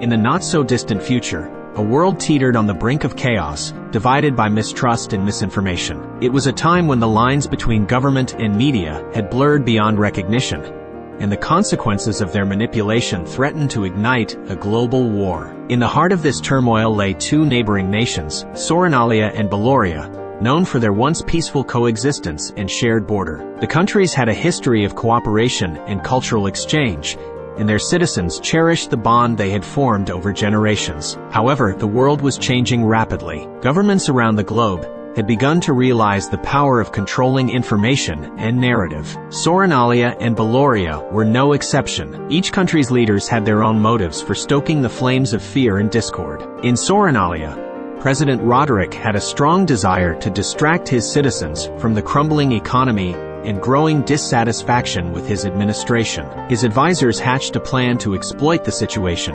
In the not-so-distant future, a world teetered on the brink of chaos, divided by mistrust and misinformation. It was a time when the lines between government and media had blurred beyond recognition, and the consequences of their manipulation threatened to ignite a global war. In the heart of this turmoil lay two neighboring nations, Sorenalia and Belloria, known for their once peaceful coexistence and shared border. The countries had a history of cooperation and cultural exchange, and their citizens cherished the bond they had formed over generations. However, the world was changing rapidly. Governments around the globe had begun to realize the power of controlling information and narrative. Sorenalia and Belloria were no exception. Each country's leaders had their own motives for stoking the flames of fear and discord. In Sorenalia, President Roderick had a strong desire to distract his citizens from the crumbling economy and growing dissatisfaction with his administration. His advisors hatched a plan to exploit the situation,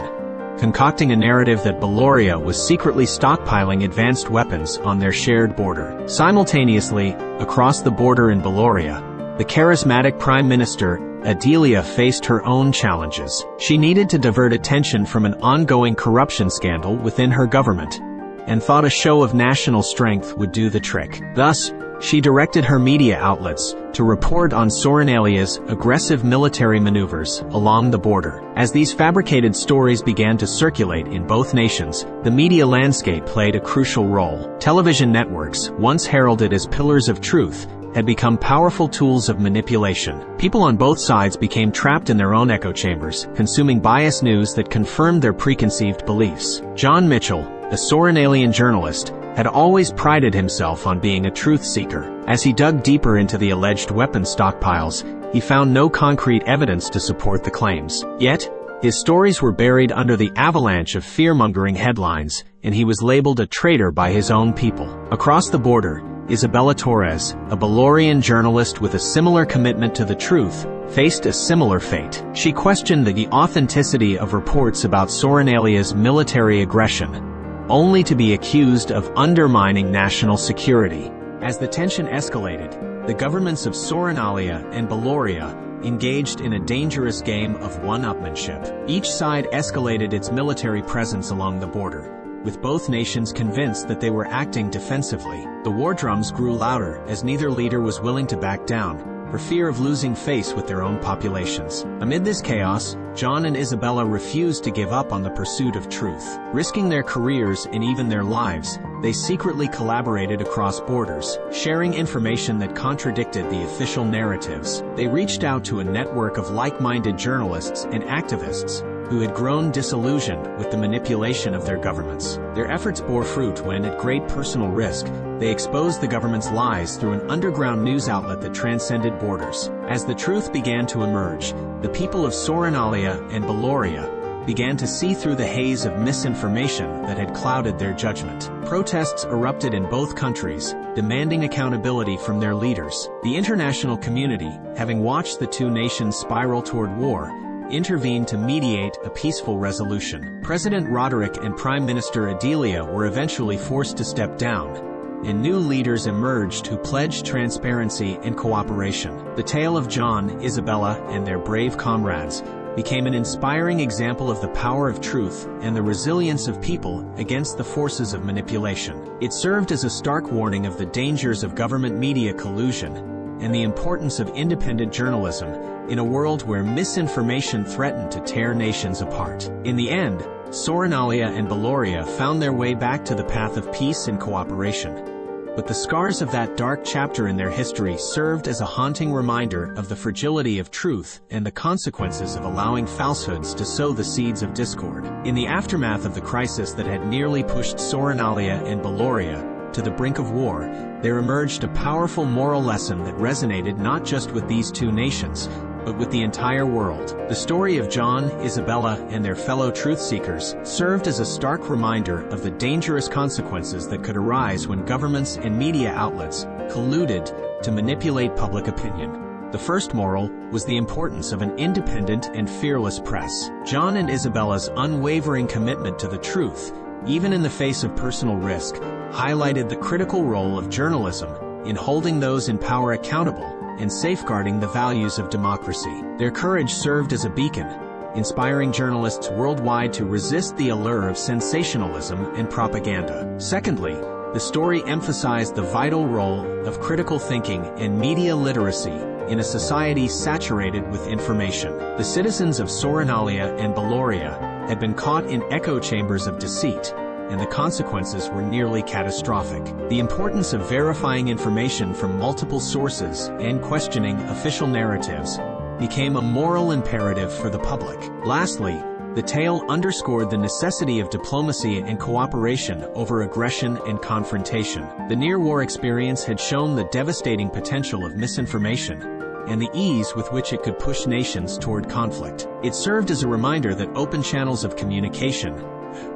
concocting a narrative that Belloria was secretly stockpiling advanced weapons on their shared border. Simultaneously, across the border in Belloria, the charismatic Prime Minister, Adelia, faced her own challenges. She needed to divert attention from an ongoing corruption scandal within her government, and thought a show of national strength would do the trick. Thus, she directed her media outlets to report on Sorenalia's aggressive military maneuvers along the border. As these fabricated stories began to circulate in both nations, the media landscape played a crucial role. Television networks, once heralded as pillars of truth, had become powerful tools of manipulation. People on both sides became trapped in their own echo chambers, consuming biased news that confirmed their preconceived beliefs. John Mitchell, a Sorenalian journalist, had always prided himself on being a truth seeker. As he dug deeper into the alleged weapon stockpiles, he found no concrete evidence to support the claims. Yet, his stories were buried under the avalanche of fear-mongering headlines, and he was labeled a traitor by his own people. Across the border, Isabella, a Bellorian journalist with a similar commitment to the truth, faced a similar fate. She questioned the authenticity of reports about Sorenalia's military aggression, only to be accused of undermining national security. As the tension escalated, the governments of Sorenalia and Belloria engaged in a dangerous game of one-upmanship. Each side escalated its military presence along the border, with both nations convinced that they were acting defensively. The war drums grew louder as neither leader was willing to back down, for fear of losing face with their own populations. Amid this chaos, John and Isabella refused to give up on the pursuit of truth. Risking their careers and even their lives, they secretly collaborated across borders, sharing information that contradicted the official narratives. They reached out to a network of like-minded journalists and activists who had grown disillusioned with the manipulation of their governments. Their efforts bore fruit when, at great personal risk, they exposed the government's lies through an underground news outlet that transcended borders. As the truth began to emerge, the people of Sorenalia and Belloria began to see through the haze of misinformation that had clouded their judgment. Protests erupted in both countries, demanding accountability from their leaders. The international community, having watched the two nations spiral toward war, intervened to mediate a peaceful resolution. President Roderick and Prime Minister Adelia were eventually forced to step down, and new leaders emerged who pledged transparency and cooperation. The tale of John, Isabella, and their brave comrades became an inspiring example of the power of truth and the resilience of people against the forces of manipulation. It served as a stark warning of the dangers of government media collusion and the importance of independent journalism in a world where misinformation threatened to tear nations apart. In the end, Sorenalia and Belloria found their way back to the path of peace and cooperation. But the scars of that dark chapter in their history served as a haunting reminder of the fragility of truth and the consequences of allowing falsehoods to sow the seeds of discord. In the aftermath of the crisis that had nearly pushed Sorenalia and Belloria to the brink of war, there emerged a powerful moral lesson that resonated not just with these two nations, but with the entire world. The story of John, Isabella, and their fellow truth-seekers served as a stark reminder of the dangerous consequences that could arise when governments and media outlets colluded to manipulate public opinion. The first moral was the importance of an independent and fearless press. John and Isabella's unwavering commitment to the truth, even in the face of personal risk, highlighted the critical role of journalism in holding those in power accountable and safeguarding the values of democracy. Their courage served as a beacon, inspiring journalists worldwide to resist the allure of sensationalism and propaganda. Secondly, the story emphasized the vital role of critical thinking and media literacy in a society saturated with information. The citizens of Sorenalia and Belloria had been caught in echo chambers of deceit, and the consequences were nearly catastrophic. The importance of verifying information from multiple sources and questioning official narratives became a moral imperative for the public. Lastly, the tale underscored the necessity of diplomacy and cooperation over aggression and confrontation. The near-war experience had shown the devastating potential of misinformation and the ease with which it could push nations toward conflict. It served as a reminder that open channels of communication,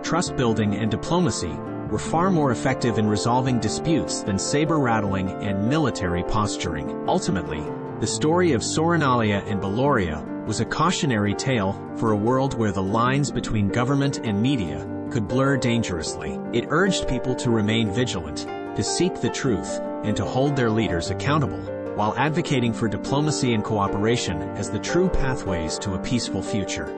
trust-building, and diplomacy were far more effective in resolving disputes than saber-rattling and military posturing. Ultimately, the story of Sorenalia and Belloria was a cautionary tale for a world where the lines between government and media could blur dangerously. It urged people to remain vigilant, to seek the truth, and to hold their leaders accountable, while advocating for diplomacy and cooperation as the true pathways to a peaceful future.